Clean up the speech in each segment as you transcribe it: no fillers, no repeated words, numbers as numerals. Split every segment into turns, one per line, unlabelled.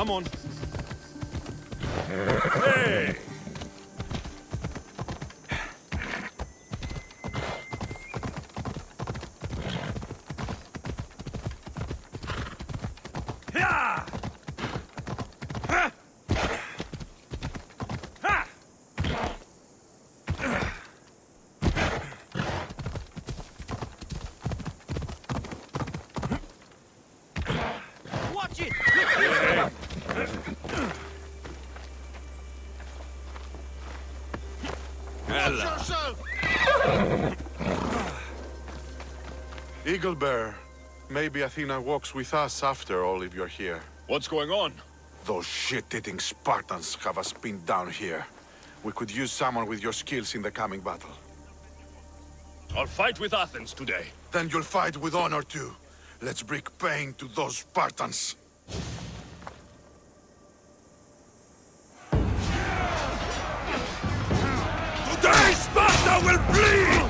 Come on. Hey! Yeah! Ha! Ha!
Watch it! Watch yourself!
Eagle Bear, maybe Athena walks with us after all if you're here.
What's going on?
Those shit-eating Spartans have us pinned down here. We could use someone with your skills in the coming battle.
I'll fight with Athens today.
Then you'll fight with honor too. Let's bring pain to those Spartans.
Today Sparta will bleed!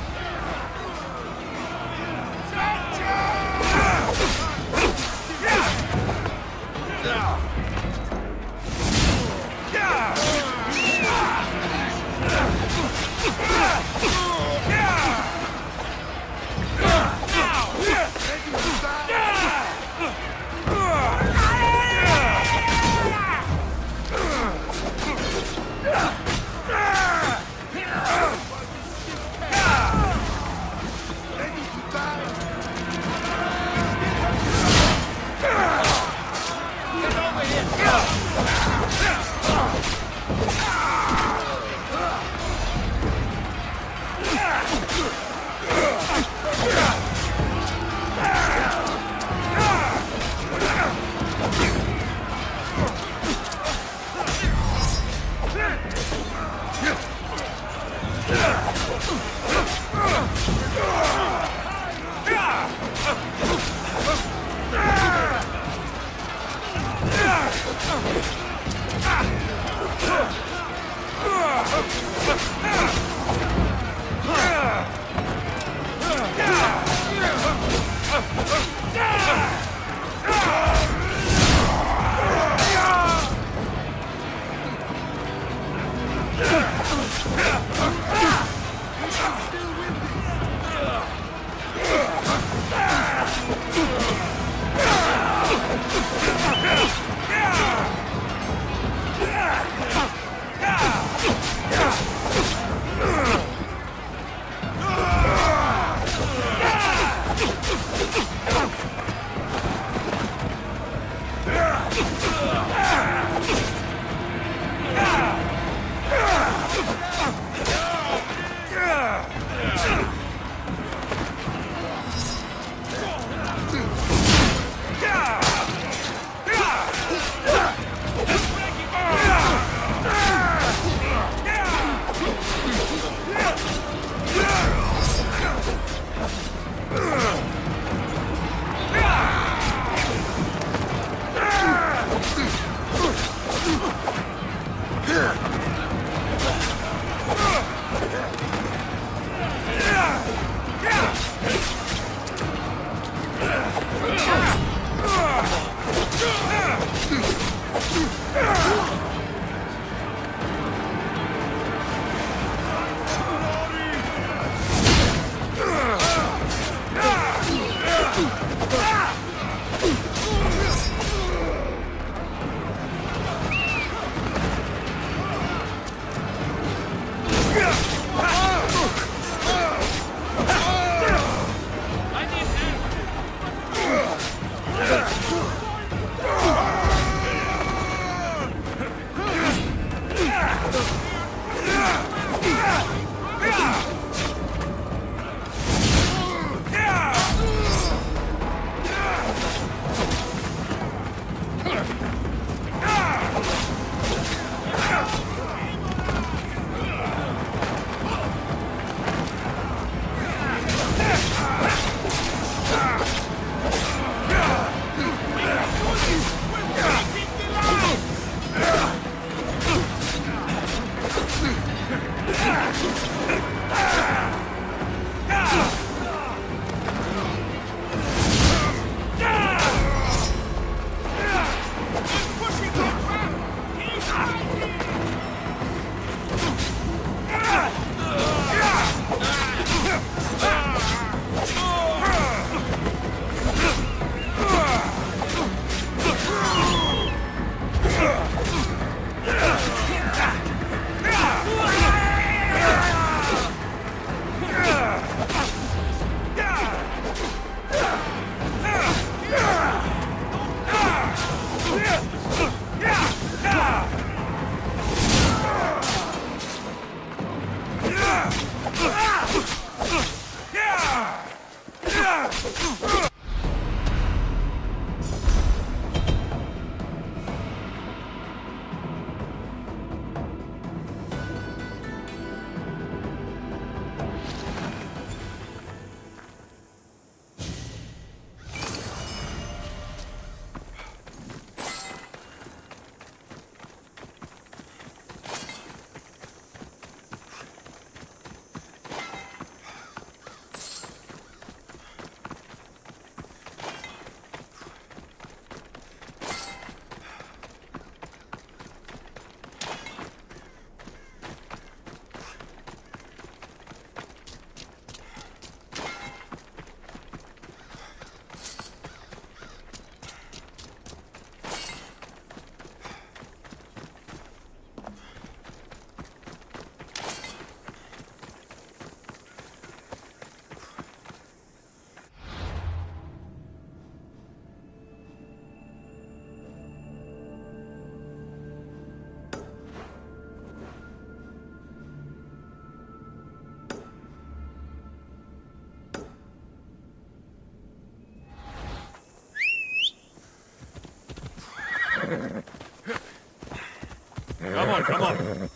Come on, come on.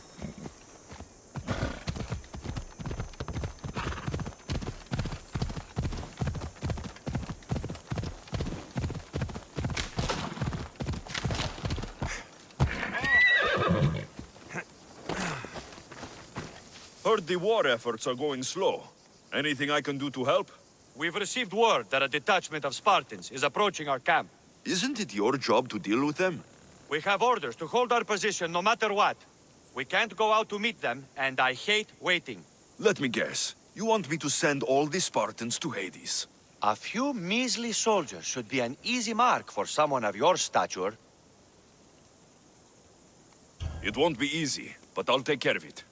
Heard the war efforts are going slow. Anything I can do to help?
We've received word that a detachment of Spartans is approaching our camp.
Isn't it your job to deal with them?
We have orders to hold our position no matter what. We can't go out to meet them, and I hate waiting.
Let me guess. You want me to send all the Spartans to Hades?
A few measly soldiers should be an easy mark for someone of your stature.
It won't be easy, but I'll take care of it.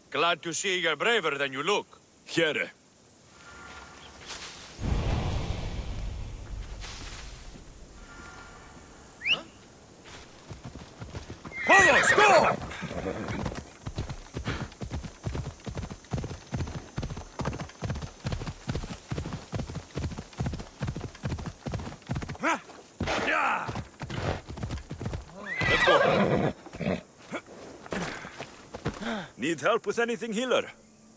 Glad to see you're braver than you look.
Here. Vamos, go! Let's go. Need help with anything, healer?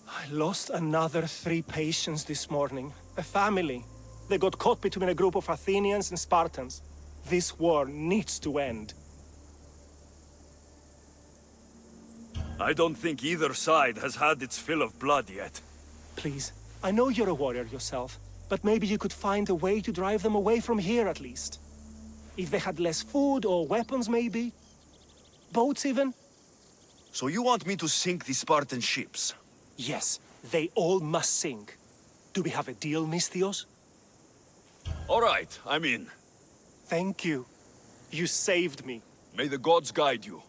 I lost another 3 patients this morning. A family. They got caught between a group of Athenians and Spartans. This war needs to end.
I don't think either side has had its fill of blood yet.
Please, I know you're a warrior yourself, but maybe you could find a way to drive them away from here at least. If they had less food or weapons, maybe? Boats even?
So you want me to sink the Spartan ships?
Yes, they all must sink. Do we have a deal, Misthios?
All right, I'm in.
Thank you. You saved me.
May the gods guide you.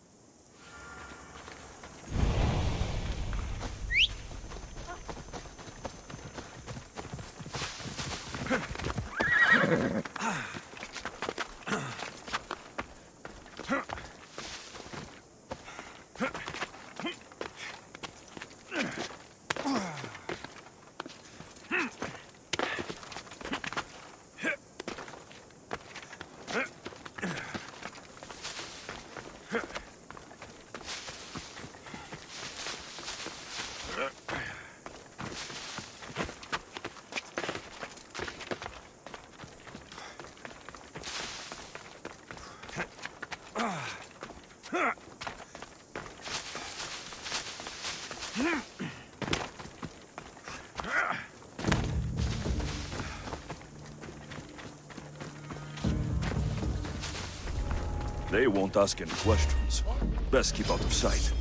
They won't ask any questions. Best keep out of sight.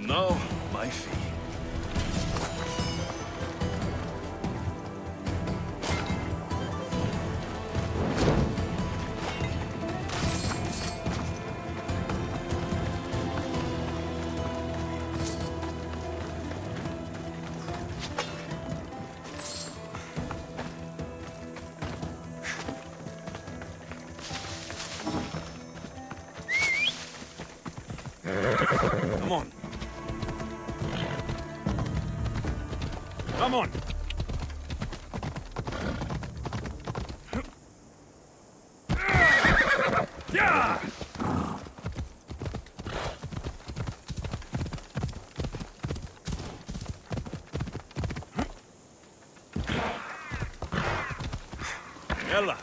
And now, my fee.
Come on. Come on.
Yeah!
Yalla.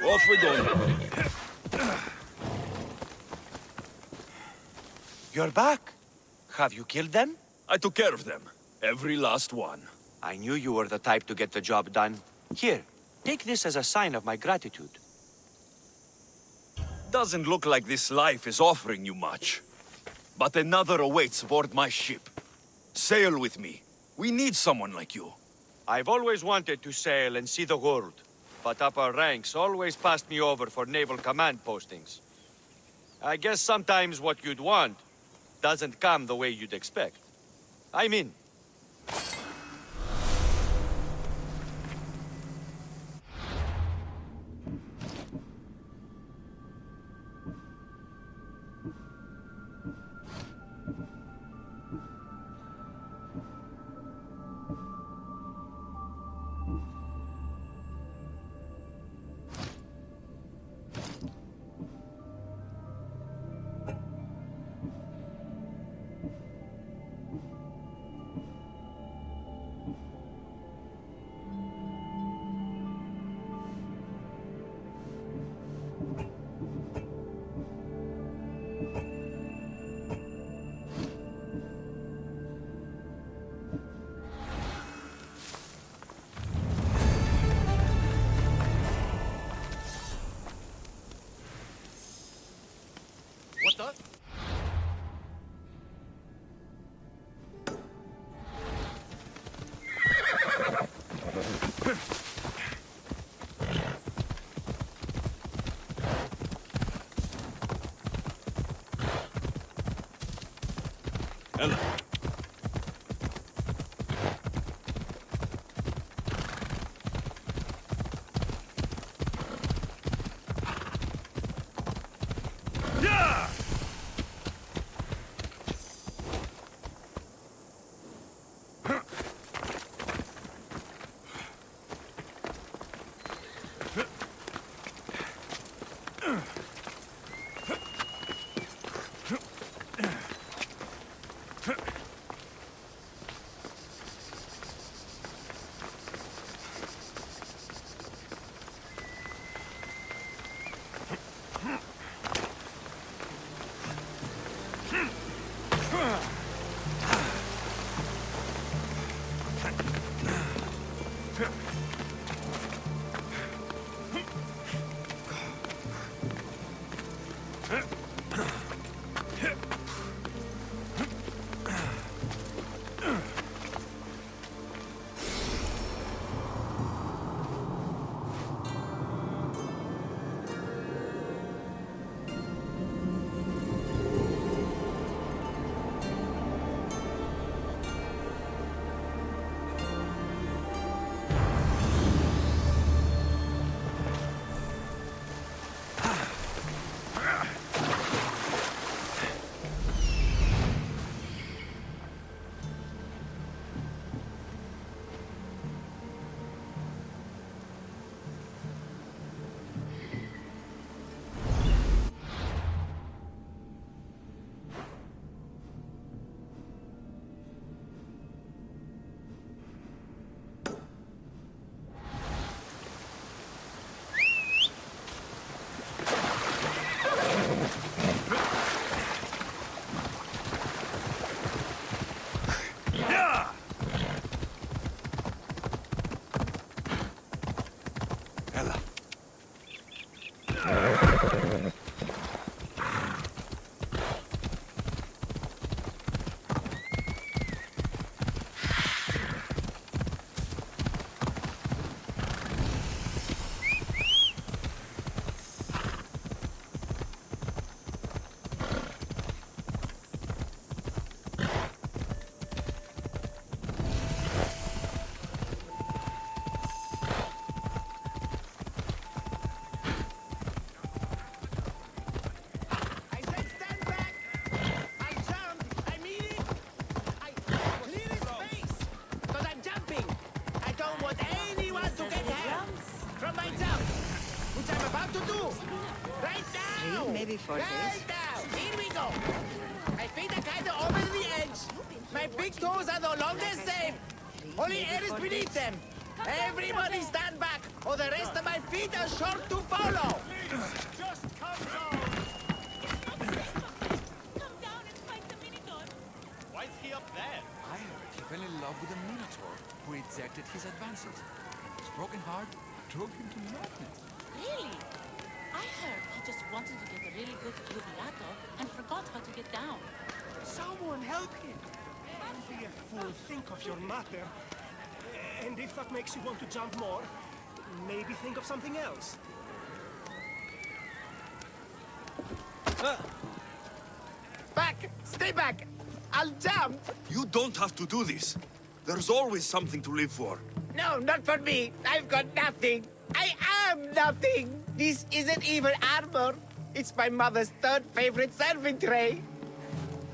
Off we go.
You're back. Have you killed them?
I took care of them. Every last one.
I knew you were the type to get the job done. Here, take this as a sign of my gratitude.
Doesn't look like this life is offering you much. But another awaits aboard my ship. Sail with me. We need someone like you.
I've always wanted to sail and see the world, but upper ranks always passed me over for naval command postings. I guess sometimes what you'd want doesn't come the way you'd expect. I'm in.
What the? Ella. Yeah!
ready for
Right
this.
now, here we go. My feet are kind of over the edge. My big toes are no longer safe. Only air is beneath them. Everybody stand back, or the rest of my feet are short to follow.
Just come down!
Come down and fight the Minotaur.
Why is he up there?
I heard he fell in love with a Minotaur who rejected his advances. His broken heart drove him to madness.
Really? I heard he just wanted to get a really good Jubilato and forgot how to get down.
Someone help him! Don't be a fool. Think of your matter. And if that makes you want to jump more, maybe think of something else.
Back! Stay back! I'll jump!
You don't have to do this. There's always something to live for.
No, not for me. I've got nothing. I am nothing. This isn't even armor. It's my mother's third favorite serving tray.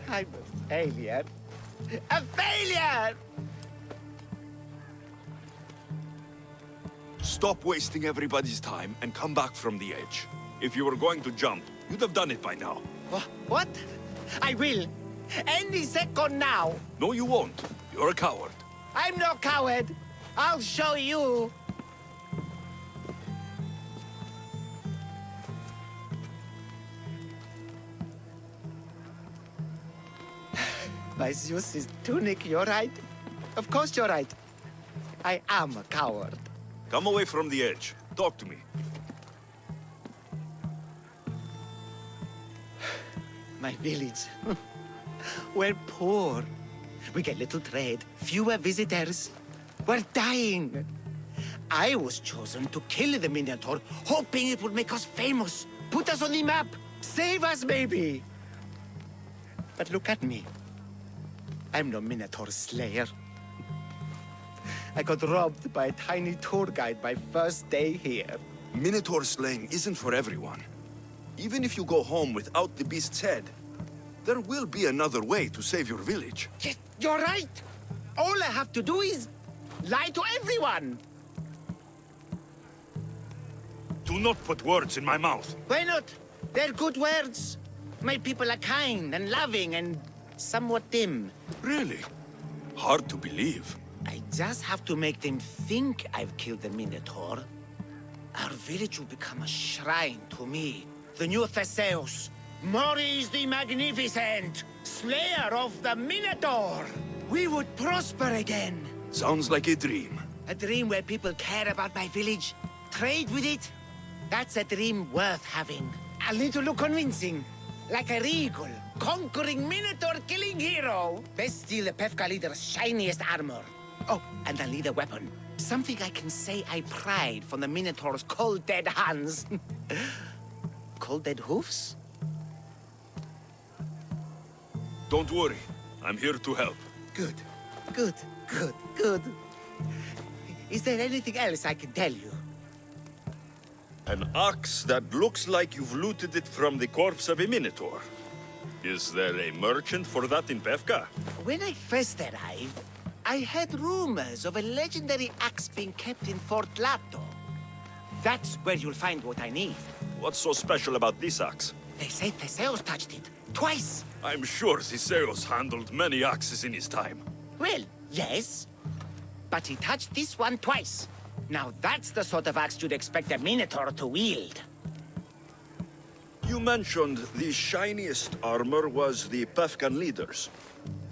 I'm a failure. A failure!
Stop wasting everybody's time and come back from the edge. If you were going to jump, you'd have done it by now.
What? I will. Any second now.
No, you won't. You're a coward.
I'm no coward. I'll show you. My Zeus's tunic, you're right. Of course you're right. I am a coward.
Come away from the edge. Talk to me.
My village. We're poor. We get little trade, fewer visitors. We're dying. I was chosen to kill the Minotaur, hoping it would make us famous, put us on the map, save us maybe. But look at me. I'm no Minotaur slayer. I got robbed by a tiny tour guide my first day here.
Minotaur slaying isn't for everyone. Even if you go home without the beast's head, there will be another way to save your village.
Yes, you're right. All I have to do is lie to everyone.
Do not put words in my mouth.
Why not? They're good words. My people are kind and loving and somewhat dim.
Really? Hard to believe.
I just have to make them think I've killed the Minotaur. Our village will become a shrine to me, the new Theseus, Maurice the Magnificent, slayer of the Minotaur. We would prosper again.
Sounds like a dream.
A dream where people care about my village, trade with it. That's a dream worth having. I'll need to look convincing, like a regal, conquering Minotaur-killing hero. Best steal the Pefka leader's shiniest armor. Oh, and I'll need a weapon. Something I can say I pried from the Minotaur's cold dead hands. Cold dead hoofs?
Don't worry. I'm here to help.
Good, good, good, good. Is there anything else I can tell you?
An ox that looks like you've looted it from the corpse of a minotaur. Is there a merchant for that in Pefka?
When I first arrived, I heard rumors of a legendary axe being kept in Fort Lato. That's where you'll find what I need.
What's so special about this axe?
They say Theseus touched it. Twice.
I'm sure Theseus handled many axes in his time.
Well, yes. But he touched this one twice. Now that's the sort of axe you'd expect a Minotaur to wield.
You mentioned the shiniest armor was the Pefkan leader's.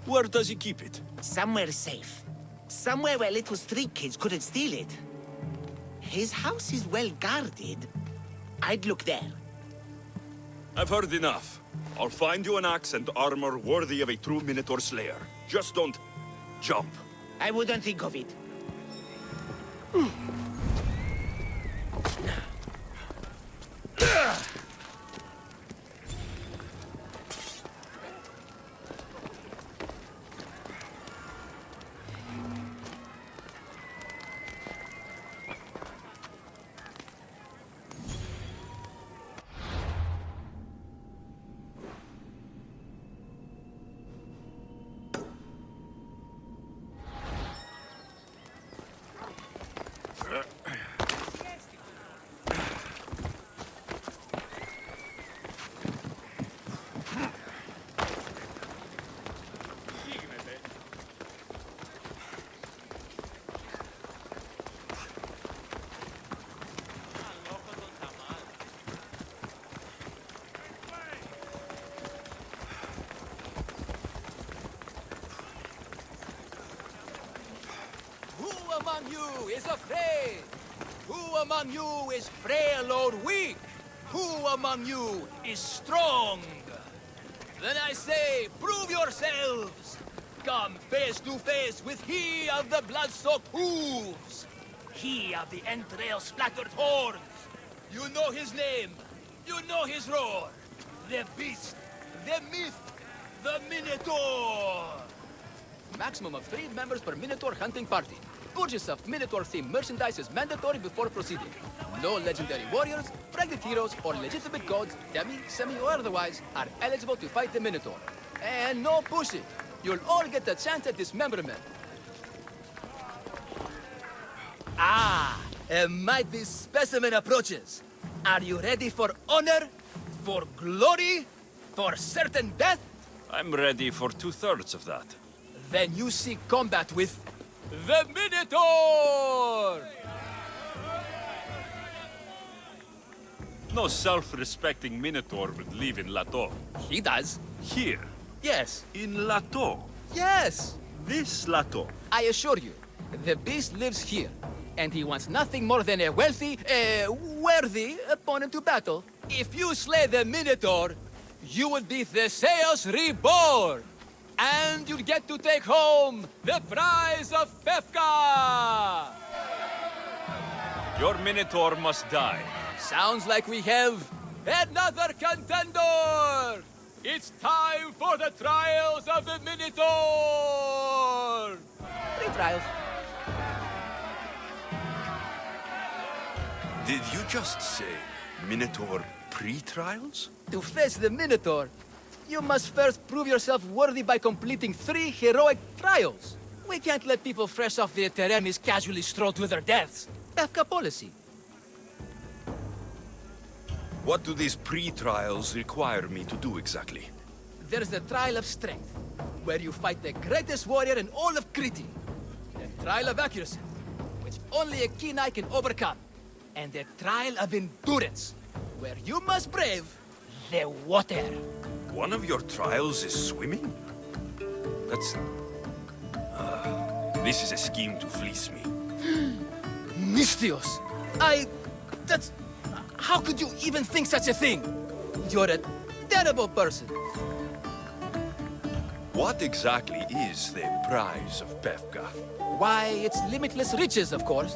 Where does he keep it?
Somewhere safe. Somewhere where little street kids couldn't steal it. His house is well guarded. I'd look there.
I've heard enough. I'll find you an axe and armor worthy of a true Minotaur slayer. Just don't jump.
I wouldn't think of it.
you is afraid? Who among you is frail or weak? Who among you is strong? Then I say, prove yourselves! Come face to face with he of the blood-soaked hooves! He of the entrail-splattered horns! You know his name! You know his roar! The beast! The myth! The Minotaur! Maximum of 3 members per Minotaur hunting party. Purchase of Minotaur-themed merchandise is mandatory before proceeding. No legendary warriors, pregnant heroes, or legitimate gods, demi, semi, or otherwise, are eligible to fight the Minotaur. And no pushing. You'll all get a chance at dismemberment. Ah, a mighty specimen approaches. Are you ready for honor? For glory? For certain death?
I'm ready for 2/3 of that.
Then you seek combat with the Minotaur!
No self-respecting Minotaur would live in Lato.
He does.
Here,
Yes.
in Lato.
Yes.
This Lato.
I assure you, the beast lives here, and he wants nothing more than a wealthy, worthy opponent to battle. If you slay the Minotaur, you would be Theseus reborn, and you'd get to take home the prize of Pefka!
Your Minotaur must die.
Sounds like we have another contender! It's time for the trials of the Minotaur! 3 trials.
Did you just say Minotaur pre-trials?
To face the Minotaur, you must first prove yourself worthy by completing 3 heroic trials. We can't let people fresh off the Teremis casually stroll to their deaths. Pefka policy.
What do these pre-trials require me to do exactly?
There's the Trial of Strength, where you fight the greatest warrior in all of Crete. The Trial of Accuracy, which only a keen eye can overcome. And the Trial of Endurance, where you must brave the water.
One of your trials is swimming? That's... this is a scheme to fleece me.
Mystios! That's... How could you even think such a thing? You're a terrible person.
What exactly is the prize of Pefka?
Why, it's limitless riches, of course.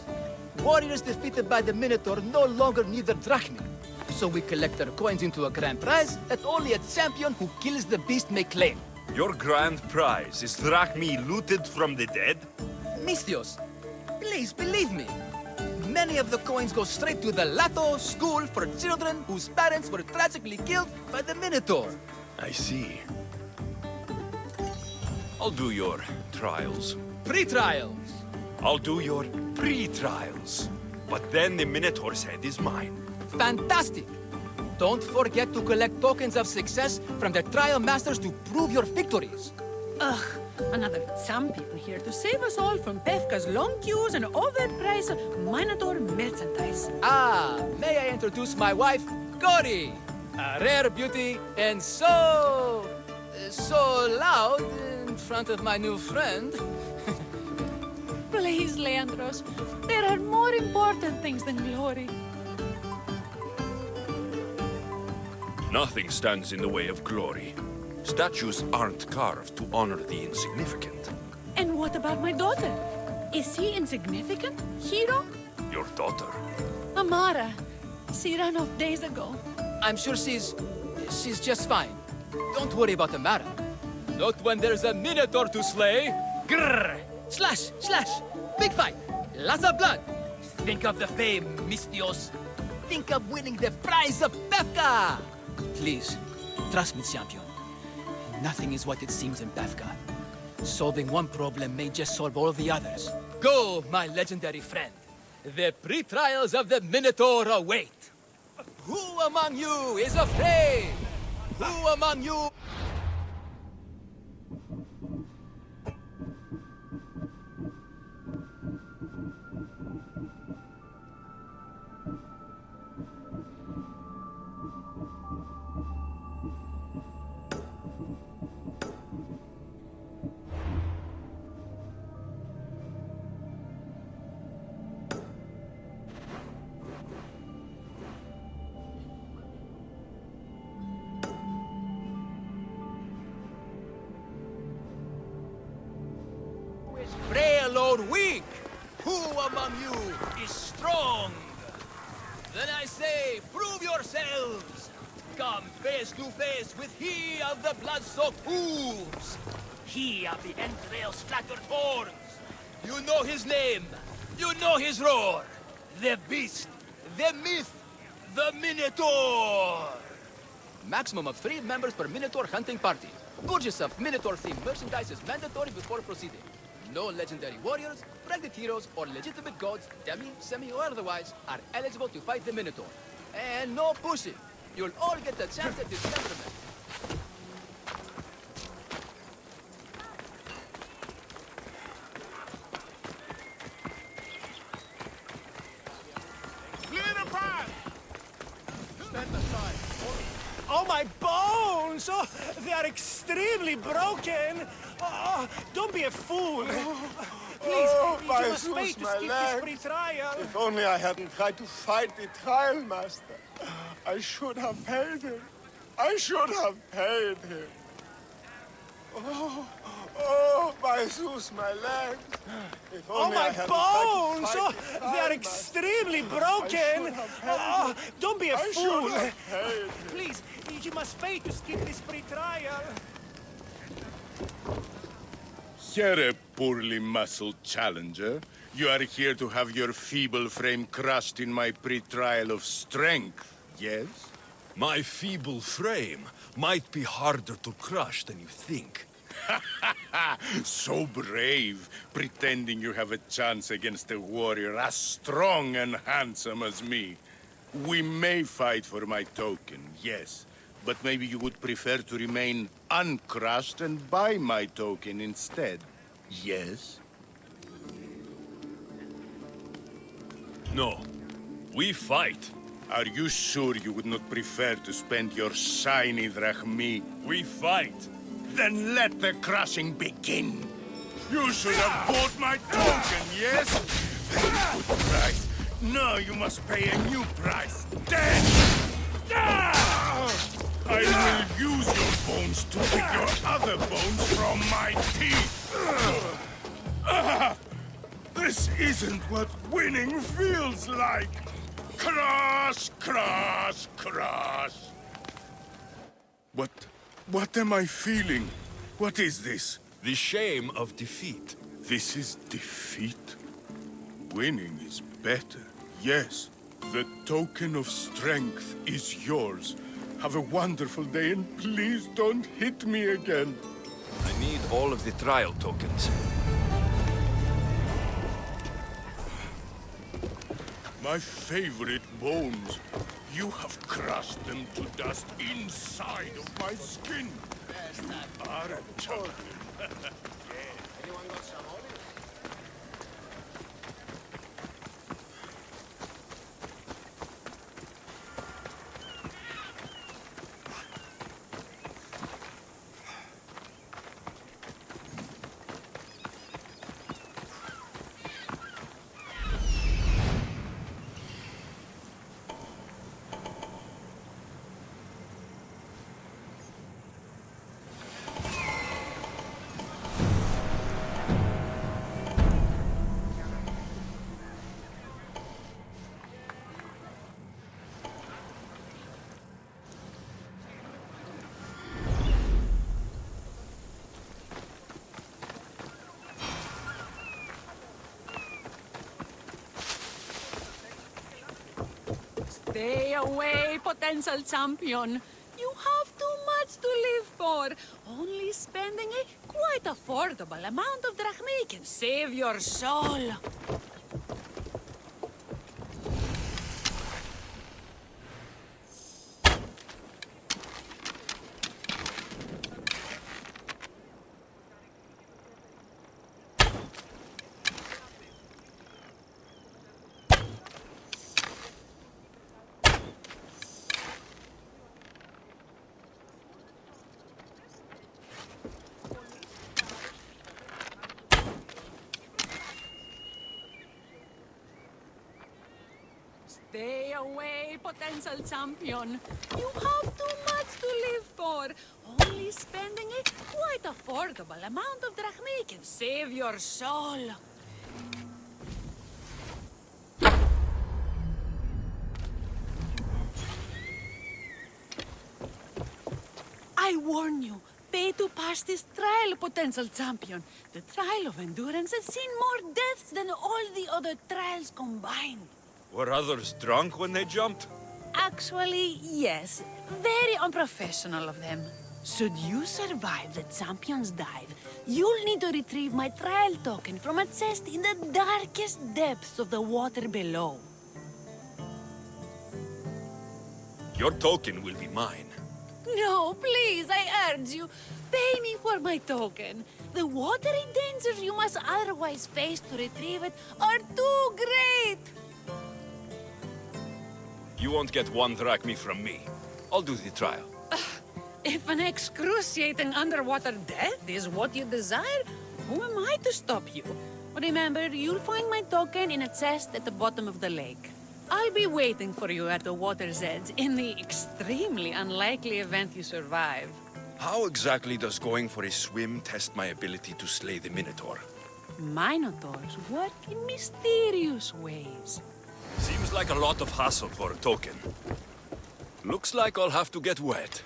Warriors defeated by the Minotaur no longer need their drachmi. So we collect their coins into a grand prize that only a champion who kills the beast may claim.
Your grand prize is drachmi looted from the dead?
Mystios, please believe me. Many of the coins go straight to the Lato School for children whose parents were tragically killed by the Minotaur.
I see. I'll do your trials.
Pre-trials.
I'll do your pre-trials. But then the Minotaur's head is mine.
Fantastic! Don't forget to collect tokens of success from the trial masters to prove your victories.
Ugh, another champion here to save us all from Pefka's long queues and overpriced Minotaur merchandise.
Ah, may I introduce my wife, Cory? A rare beauty and so loud in front of my new friend.
Please, Leandros, there are more important things than glory.
Nothing stands in the way of glory. Statues aren't carved to honor the insignificant.
And what about my daughter? Is she insignificant, hero?
Your daughter?
Amara. She ran off days ago.
I'm sure she's just fine. Don't worry about Amara. Not when there's a Minotaur to slay. Grrr! Slash! Slash! Big fight! Lots of blood! Think of the fame, Mystios. Think of winning the prize of Pefka! Please, trust me, champion. Nothing is what it seems in Pefka. Solving one problem may just solve all the others. Go, my legendary friend. The pre-trials of the Minotaur await. Who among you is afraid? Who among you... weak? Who among you is strong? Then I say, prove yourselves! Come face to face with he of the blood-soaked hooves! He of the entrail-splattered horns! You know his name! You know his roar! The beast! The myth! The Minotaur! Maximum of 3 members per Minotaur hunting party. Purchase of Minotaur-themed merchandise is mandatory before proceeding. No legendary warriors, pregnant heroes, or legitimate gods, demi, semi, or otherwise, are eligible to fight the Minotaur. And no pushing. You'll all get the chance at dismemberment.
Clear the path!
Stand aside.
Oh, my bones! Oh, they are extremely broken! Oh, don't be a fool! Please, you must pay to skip this free trial.
If only I hadn't tried to fight the trial master. I should have paid him. I should have paid him. Oh, my Zeus, my legs. If
Oh,
only
my
I hadn't
bones!
tried
Oh,
to fight the
they
trial
are
master.
extremely
I
broken!
should have paid
Oh,
him.
don't be a
I
fool!
should have paid him.
Please, you must pay to skip this free trial.
Here, poorly muscled challenger. You are here to have your feeble frame crushed in my pre-trial of strength, yes?
My feeble frame might be harder to crush than you think.
So brave, pretending you have a chance against a warrior as strong and handsome as me. We may fight for my token, yes. But maybe you would prefer to remain uncrushed and buy my token instead. Yes?
No, we fight.
Are you sure you would not prefer to spend your shiny drachmi?
We fight.
Then let the crushing begin. You should have bought my token, yes? Very good price. Now you must pay a new price. Then... I will use your bones to pick your other bones from my teeth. This isn't what winning feels like. Crush, crush, crush. What am I feeling? What is this?
The shame of defeat.
This is defeat? Winning is better, yes. The token of strength is yours. Have a wonderful day, and please don't hit me again.
I need all of the trial tokens.
My favorite bones. You have crushed them to dust inside of my skin. You are a champion.
Anyone got some olives?
Stay away, potential champion. You have too much to live for. Only spending a quite affordable amount of drachmi can save your soul. Stay away, potential champion. You have too much to live for. Only spending a quite affordable amount of drachmi can save your soul. I warn you, pay to pass this trial, potential champion. The trial of endurance has seen more deaths than all the other trials combined.
Were others drunk when they jumped?
Actually, yes. Very unprofessional of them. Should you survive the champion's dive, you'll need to retrieve my trial token from a chest in the darkest depths of the water below.
Your token will be mine.
No, please, I urge you. Pay me for my token. The watery dangers you must otherwise face to retrieve it are too great.
You won't get one drachme from me. I'll do the trial.
If an excruciating underwater death is what you desire, who am I to stop you? Remember, you'll find my token in a chest at the bottom of the lake. I'll be waiting for you at the water's edge in the extremely unlikely event you survive.
How exactly does going for a swim test my ability to slay the Minotaur?
Minotaurs work in mysterious ways.
Seems like a lot of hassle for a token. Looks like I'll have to get wet.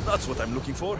That's what I'm looking for.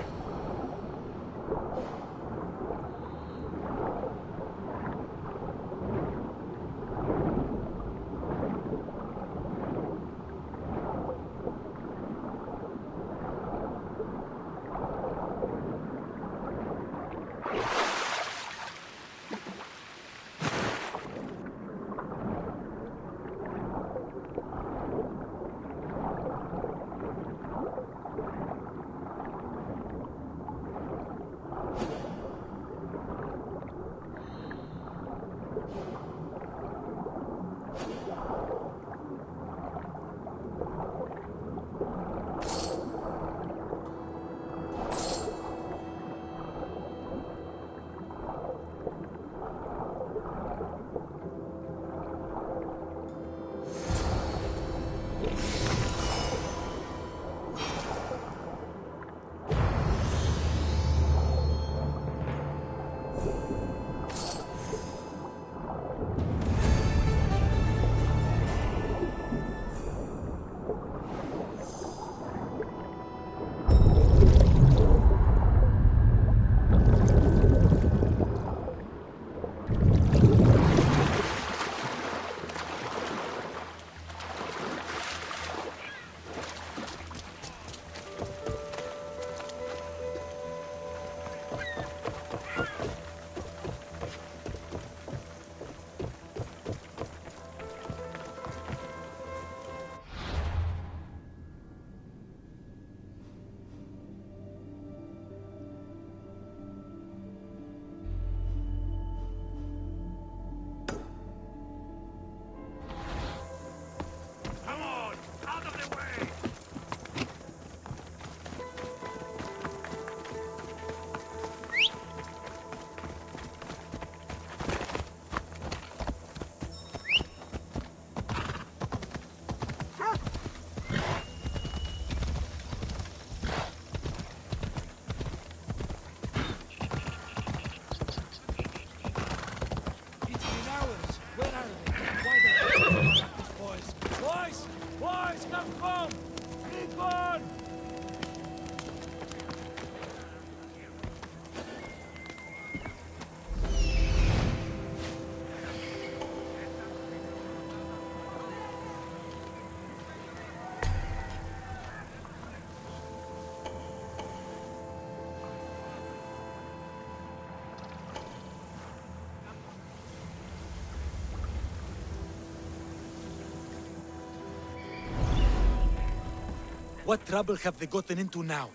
What trouble have they gotten into now?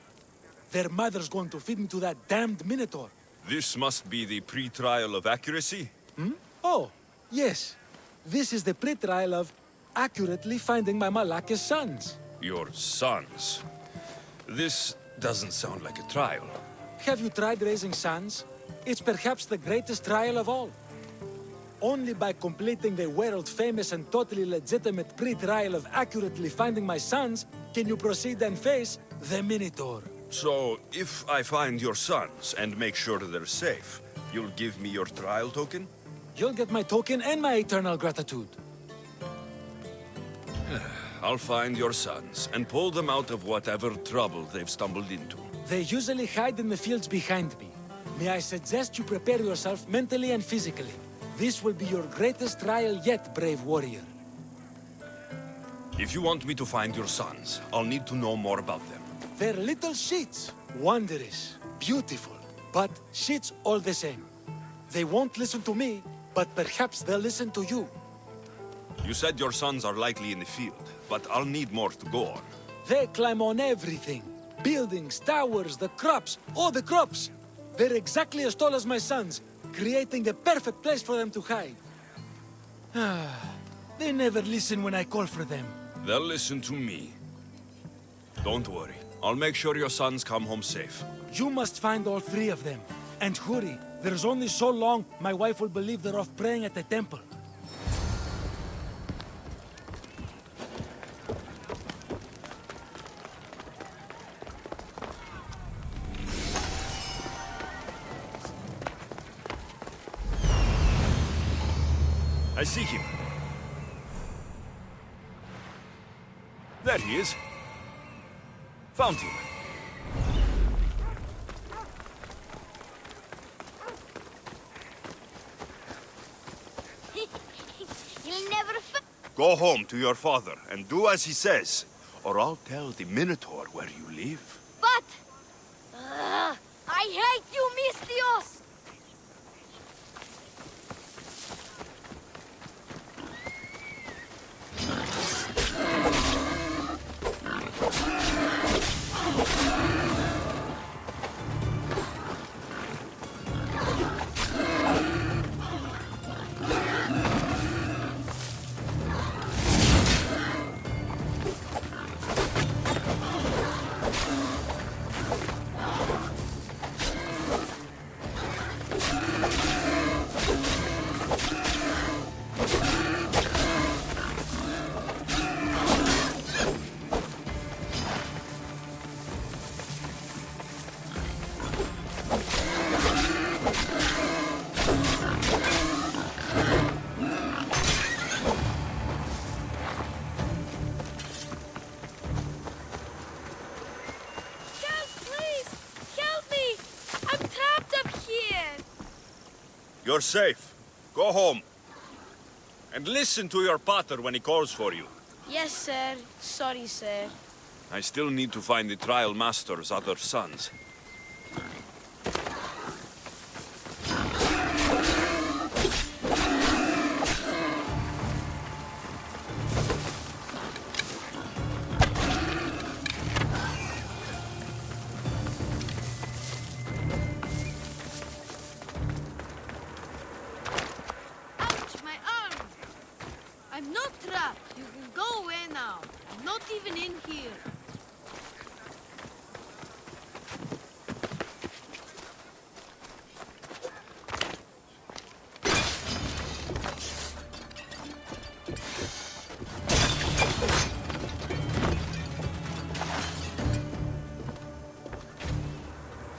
Their mother's going to feed me to that damned Minotaur.
This must be the pre-trial of accuracy?
Oh, yes. This is the pre-trial of accurately finding my Malaka's sons.
Your sons? This doesn't sound like a trial.
Have you tried raising sons? It's perhaps the greatest trial of all. Only by completing the world-famous and totally legitimate pre-trial of accurately finding my sons can you proceed and face the Minotaur.
So, if I find your sons and make sure they're safe, you'll give me your trial token?
You'll get my token and my eternal gratitude.
I'll find your sons and pull them out of whatever trouble they've stumbled into.
They usually hide in the fields behind me. May I suggest you prepare yourself mentally and physically. This will be your greatest trial yet, brave warrior.
If you want me to find your sons, I'll need to know more about them.
They're little shits. Wondrous, beautiful, but shits all the same. They won't listen to me, but perhaps they'll listen to you.
You said your sons are likely in the field, but I'll need more to go on.
They climb on everything. Buildings, towers, the crops, all the crops. They're exactly as tall as my sons, creating the perfect place for them to hide. They never listen when I call for them.
They'll listen to me. Don't worry. I'll make sure your sons come home safe.
You must find all three of them. And hurry, there's only so long my wife will believe they're off praying at the temple.
I see him. There he is. Found him.
You'll never
Go home to your father and do as he says, or I'll tell the Minotaur where you live.
But... I hate you, Mistios!
You're safe. Go home. And listen to your pater when he calls for you.
Yes, sir. Sorry, sir.
I still need to find the trial master's other sons.
Ouch, my arm! I'm not trapped. You can go away now. I'm not even in here.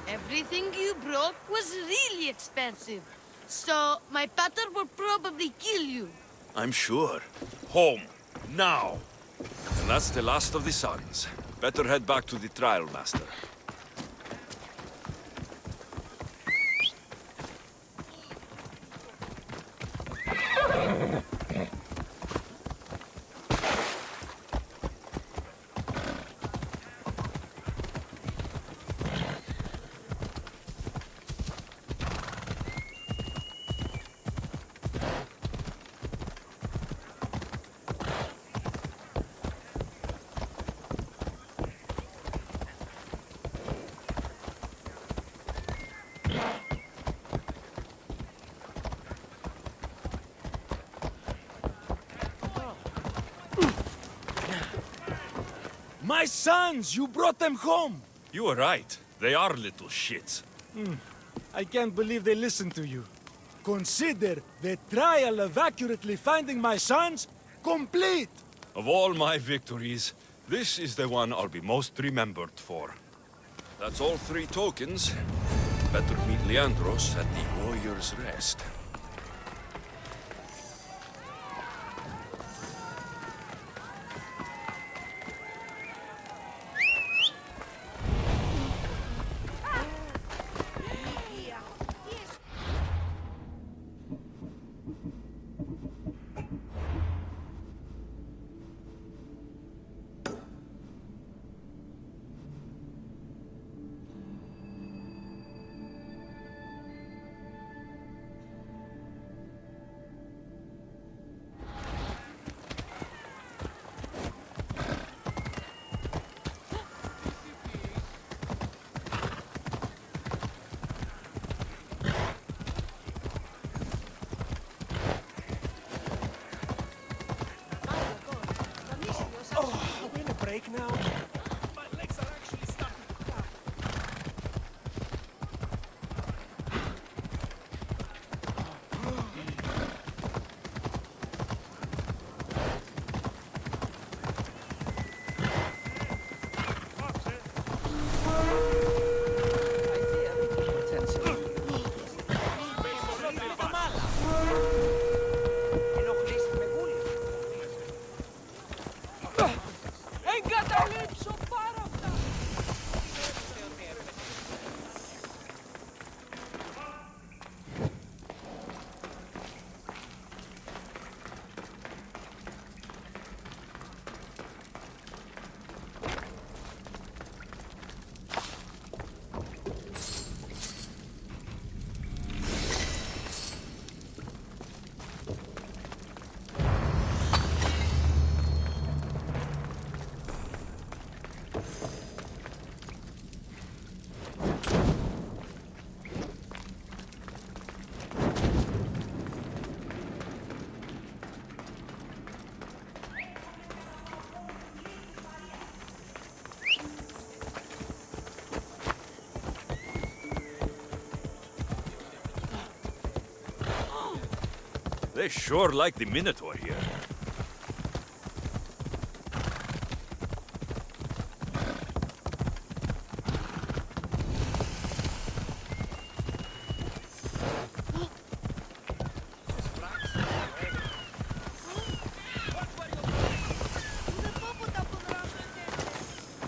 Everything you brought was really expensive. So, my pater will probably kill you.
I'm sure. Home. Now. And that's the last of the sons. Better head back to the trial master.
My sons! You brought them home!
You were right. They are little shits.
I can't believe they listened to you. Consider the trial of accurately finding my sons complete!
Of all my victories, this is the one I'll be most remembered for. That's all 3 tokens. Better meet Leandros at the Warrior's Rest.
Break now? My legs are actually starting to crack.
They sure like the Minotaur here.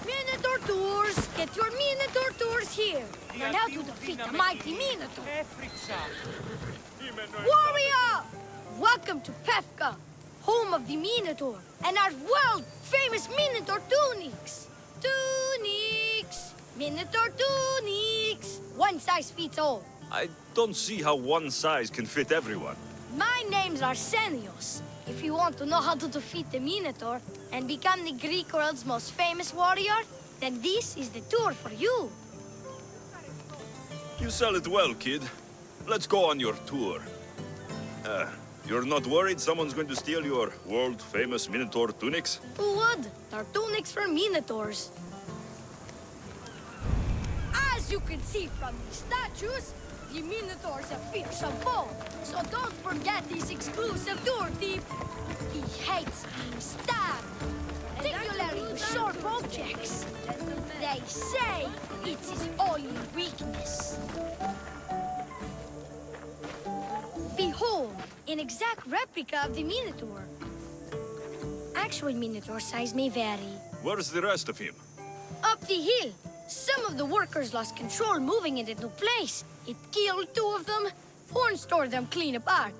Minotaur tours! Get your Minotaur tours here! Learn how to defeat the mighty Minotaur! Warrior! Welcome to Pefka, home of the Minotaur, and our world-famous Minotaur tunics! Tunics! Minotaur tunics! One size fits all.
I don't see how one size can fit everyone.
My name's Arsenios. If you want to know how to defeat the Minotaur and become the Greek world's most famous warrior, then this is the tour for you.
You sell it well, kid. Let's go on your tour. You're not worried someone's going to steal your world-famous Minotaur tunics?
Who would? They're tunics for Minotaurs. As you can see from these statues, the Minotaur's a fearsome foe. So don't forget this exclusive tour tip. He hates being stabbed, particularly with sharp objects. They say it's his only weakness. Behold, an exact replica of the Minotaur. Actual Minotaur size may vary.
Where's the rest of him?
Up the hill. Some of the workers lost control moving it into place. It killed 2 of them. 1 stored them clean apart.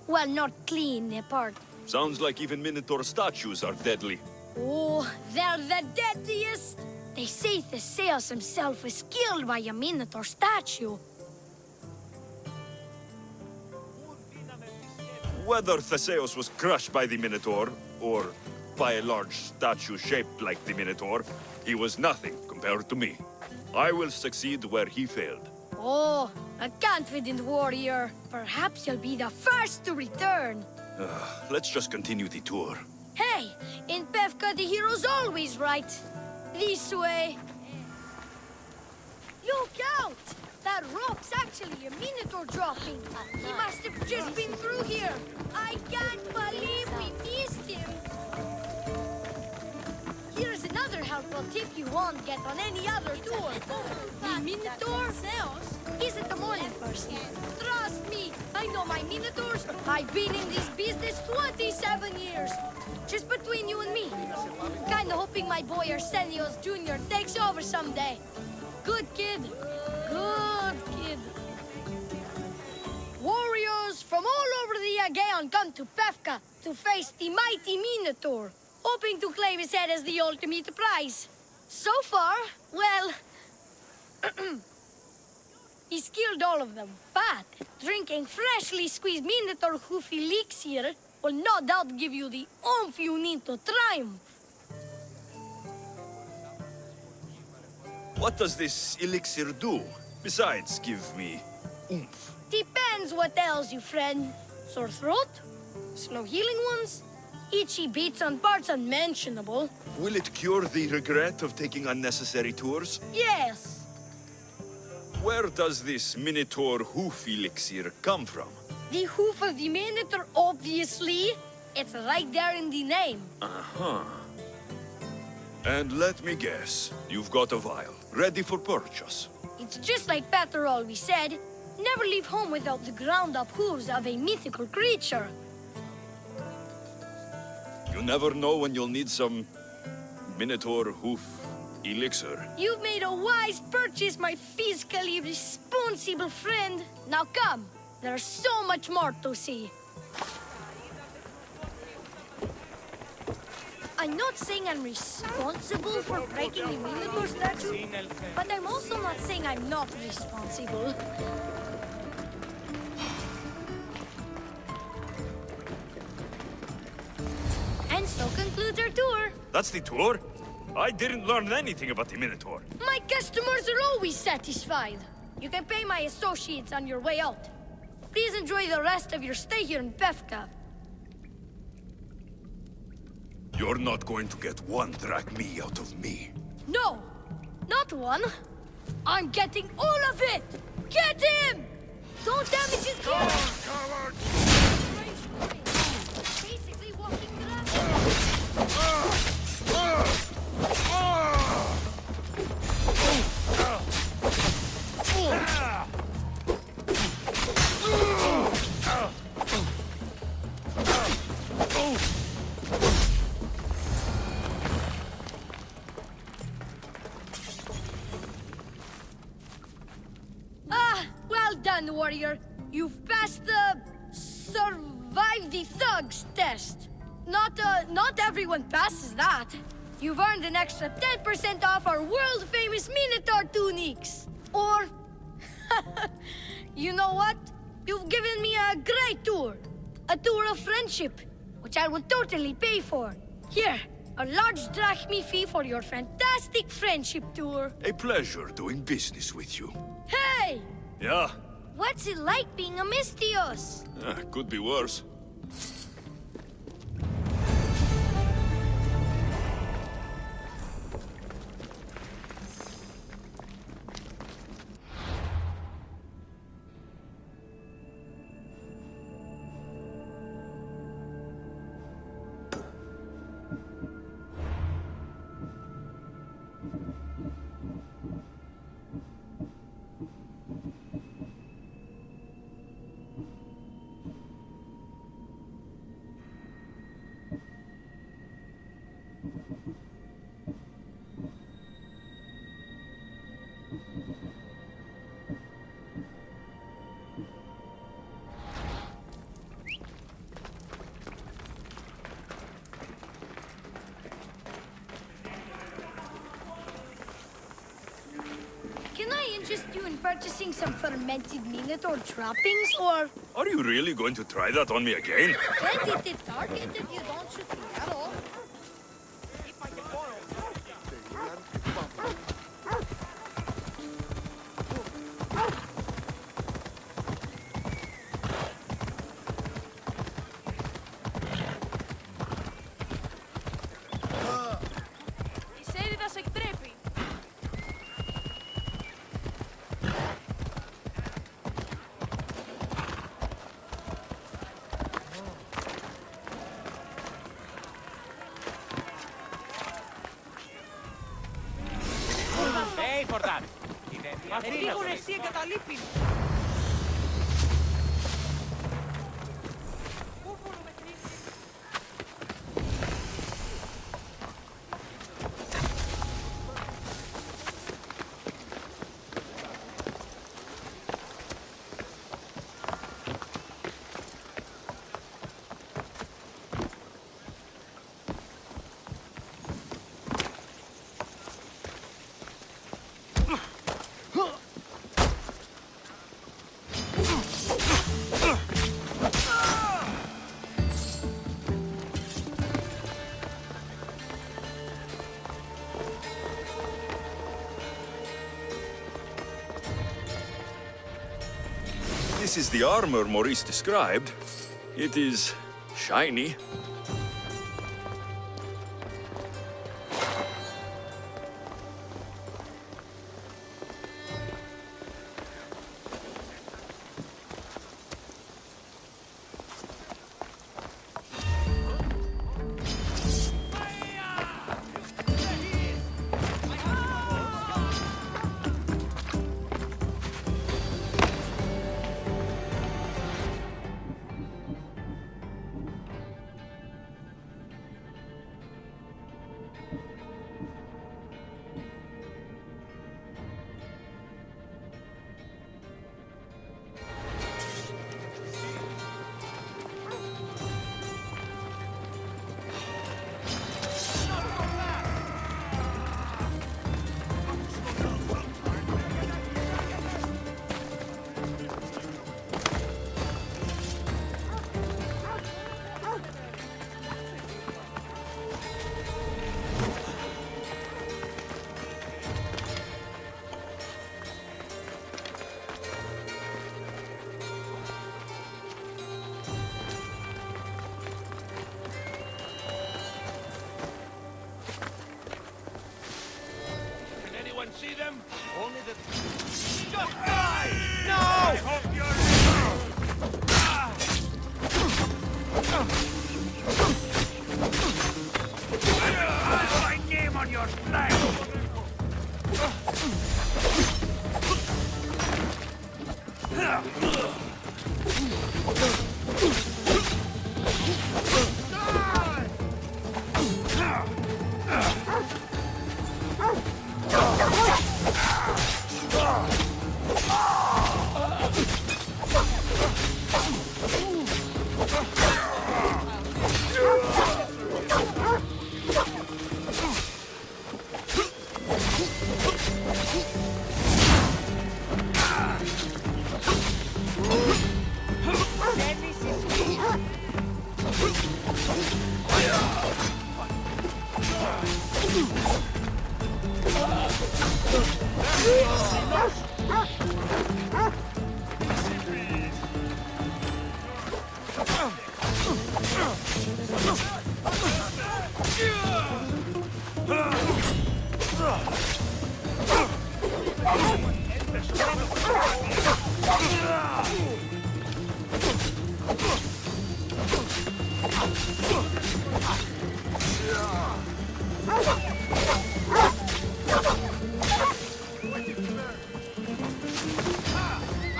Well, not clean apart.
Sounds like even Minotaur statues are deadly.
Oh, they're the deadliest. They say Theseus himself was killed by a Minotaur statue.
Whether Theseus was crushed by the Minotaur, or by a large statue shaped like the Minotaur, he was nothing compared to me. I will succeed where he failed.
Oh, a confident warrior. Perhaps you'll be the first to return.
Let's just continue the tour.
Hey, in Pefka But the hero's always right. This way. Look out! That rock's actually a Minotaur dropping. He must have just been through here. I can't believe we missed him. Here's another helpful tip you won't get on any other tour. The Minotaur isn't a morning person. Trust me, I know my Minotaurs. I've been in this business 27 years. Just between you and me. Kinda hoping my boy Arsenio's Jr. takes over someday. Good kid. Good kid. Warriors from all over the Aegean come to Pefka to face the mighty Minotaur, hoping to claim his head as the ultimate prize. So far, well, he's killed all of them. But drinking freshly squeezed Minotaur hoof elixir will no doubt give you the oomph you need to triumph.
What does this elixir do? Besides, give me oomph.
Depends what ails you, friend. Sore throat? Slow healing wounds? Itchy beats on parts unmentionable?
Will it cure the regret of taking unnecessary tours?
Yes.
Where does this Minotaur hoof elixir come from?
The hoof of the Minotaur, obviously. It's right there in the name.
Uh-huh. And let me guess, you've got a vial, ready for purchase.
It's just like Peter always said, never leave home without the ground-up hooves of a mythical creature.
You never know when you'll need some Minotaur hoof elixir.
You've made a wise purchase, my fiscally responsible friend. Now come, there's so much more to see. I'm not saying I'm responsible for breaking the Minotaur statue, but I'm also not saying I'm not responsible. And so concludes our tour.
That's the tour? I didn't learn anything about the Minotaur.
My customers are always satisfied. You can pay my associates on your way out. Please enjoy the rest of your stay here in Pefka.
You're not going to get one drachme out of me.
No, not one. I'm getting all of it! Get him! Don't damage his gear! Basically walking well done, warrior. You've passed the survive the thugs test. Not everyone passes that. You've earned an extra 10% off our world-famous Minotaur tunics. Or, you know what? You've given me a great tour. A tour of friendship, which I will totally pay for. Here, a large drachme fee for your fantastic friendship tour.
A pleasure doing business with you.
Hey!
Yeah?
What's it like being a Mystios?
Could be worse.
Can I interest you in purchasing some fermented Minotaur droppings, or...
Are you really going to try that on me again?
Plenty to target if you don't shoot the arrow.
Έχουν εσύ εγκαταλείπει.
This is the armor Maurice described. It is shiny.
See them? Only the... Just die! No! I hope you're... My name on your flag!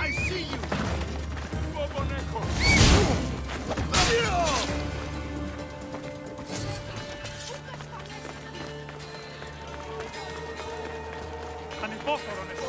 I see you! Ανυπόφορο είναι.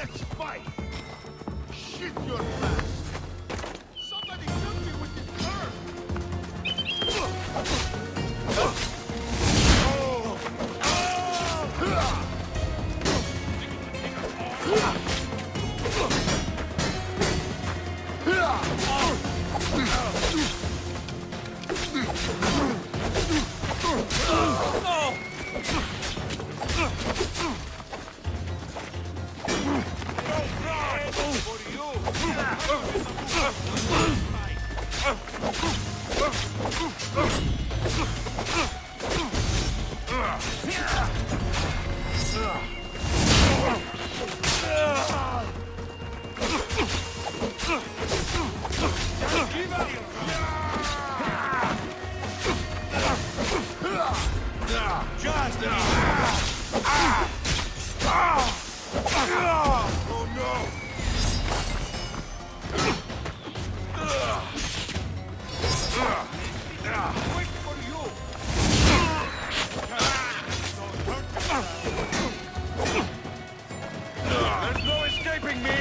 Let's fight! Shit your pants! Somebody help me with this bird!
There's no escaping me!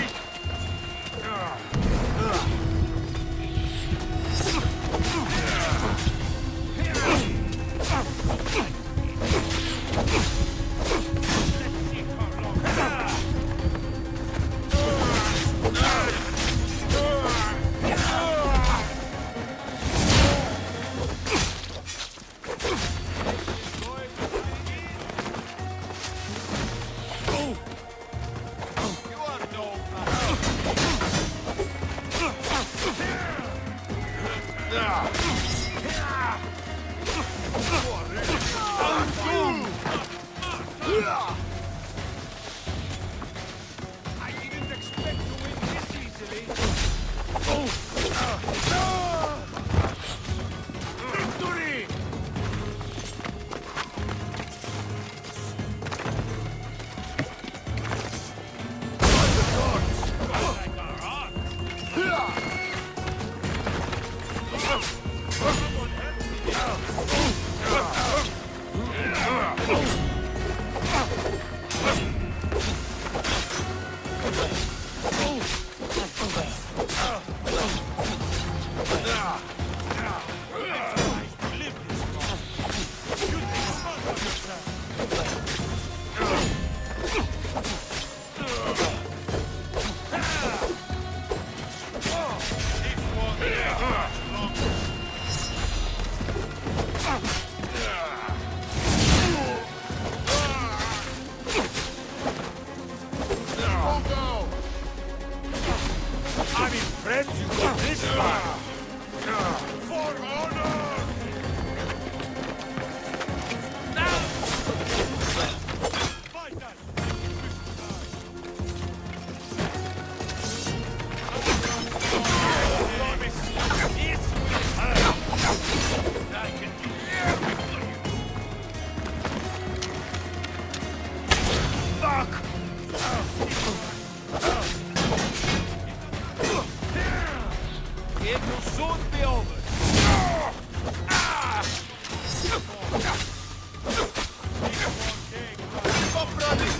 I didn't expect to win this easily. Victory!
I'm impressed you got this far!
For honor!
Fight that!
It will soon be over. Keep up running.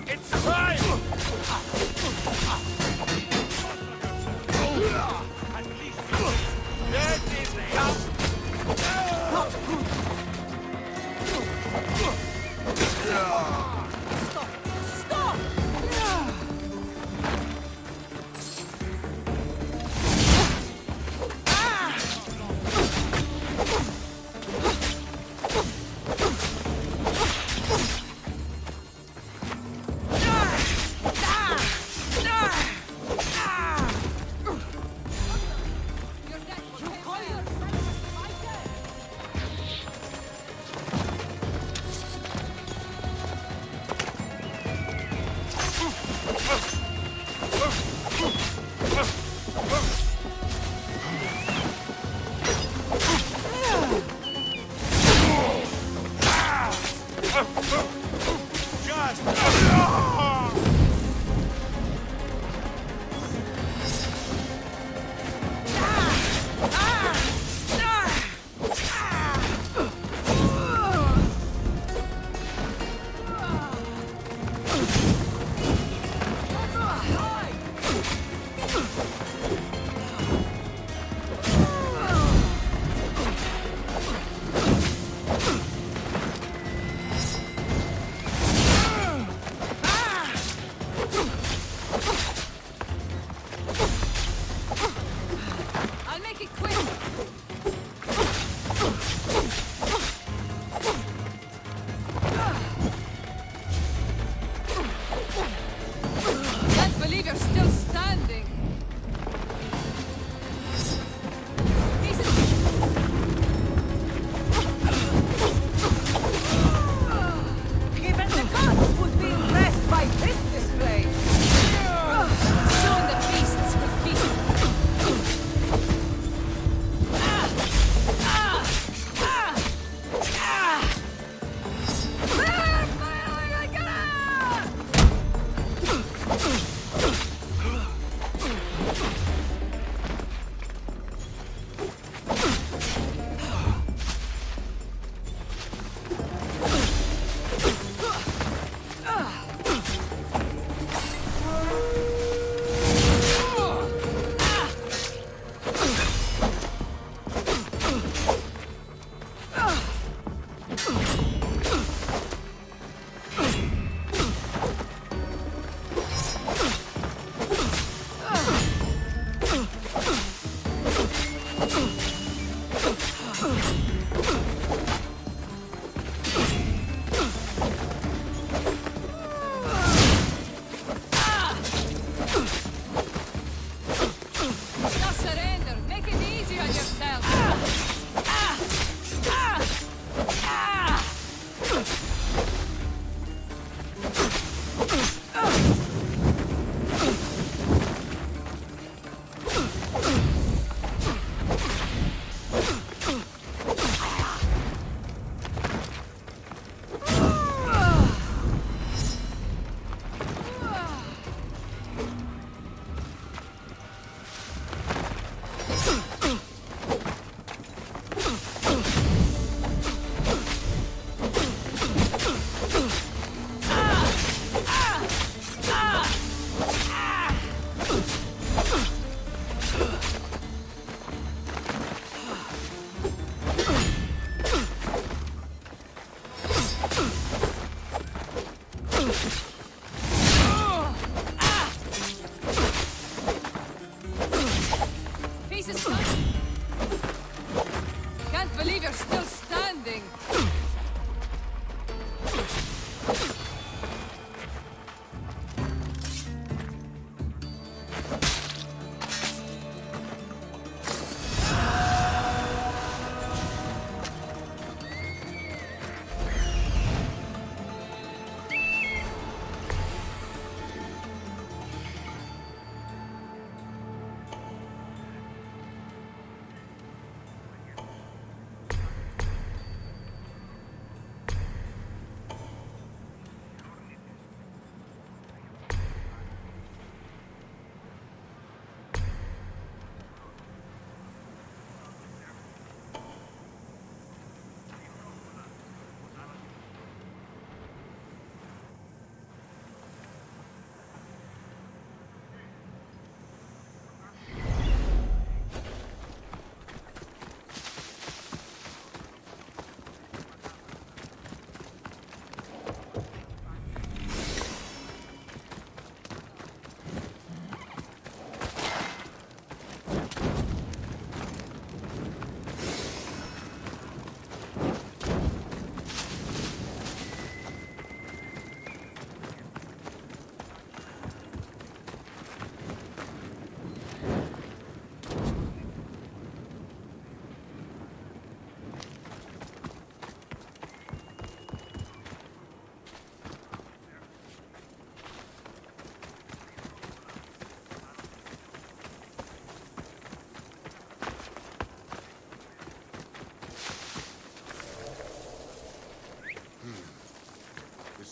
It's time!
At least that is just not good.
Stop! Stop!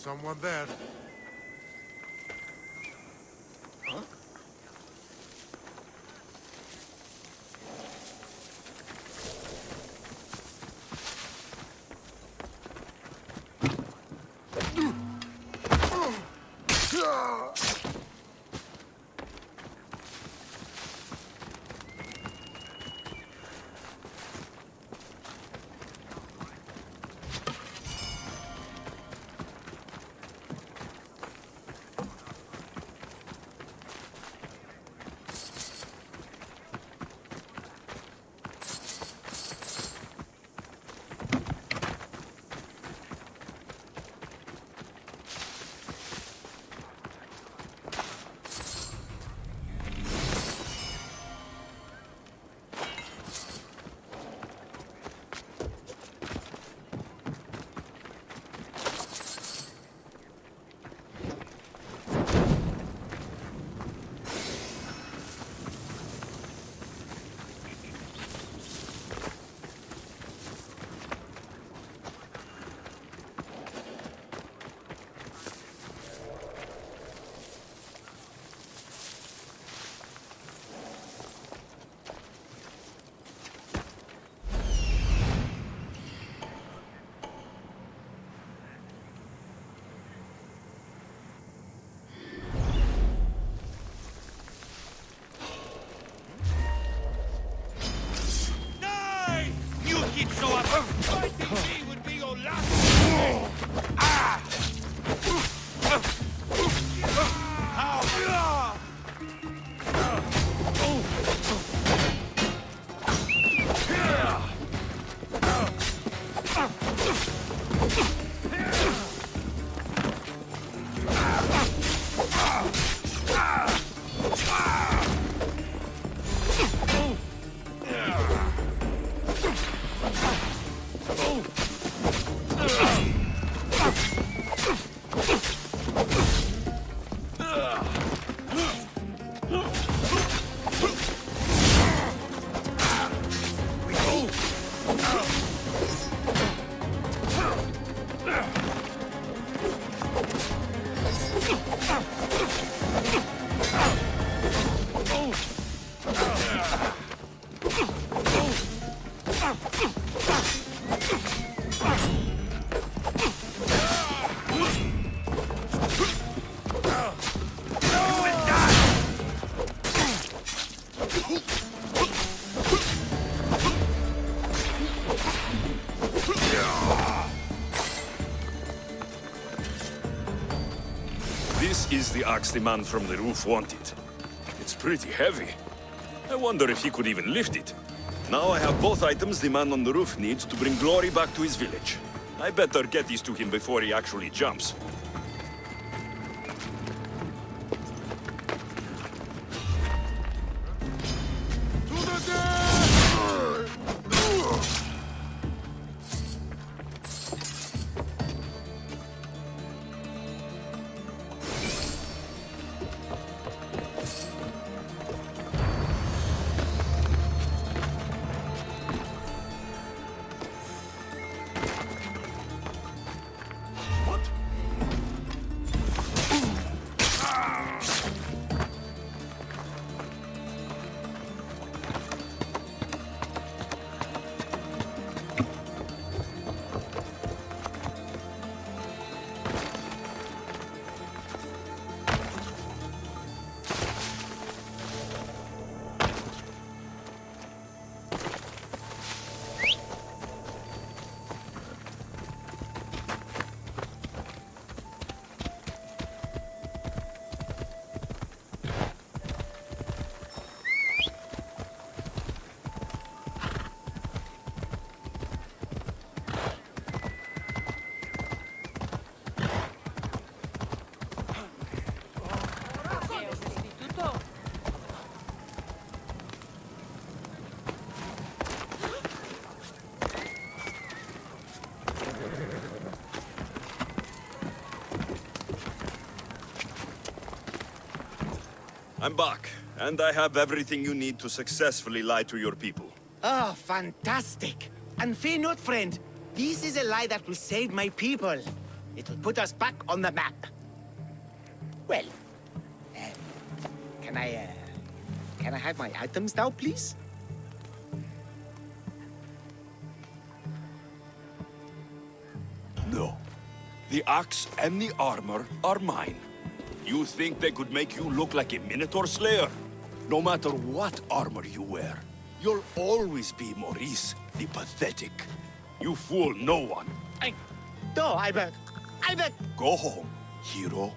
Someone there.
This is the axe the man from the roof wanted. It's pretty heavy. I wonder if he could even lift it. Now I have both items the man on the roof needs to bring glory back to his village. I better get these to him before he actually jumps. I'm back, and I have everything you need to successfully lie to your people.
Oh, fantastic. And fear not, friend. This is a lie that will save my people. It'll put us back on the map. Well, can I have my items now, please?
No. The axe and the armor are mine. You think they could make you look like a Minotaur Slayer? No matter what armor you wear, you'll always be Maurice the Pathetic. You fool no one.
No, I'm a...
Go home, hero.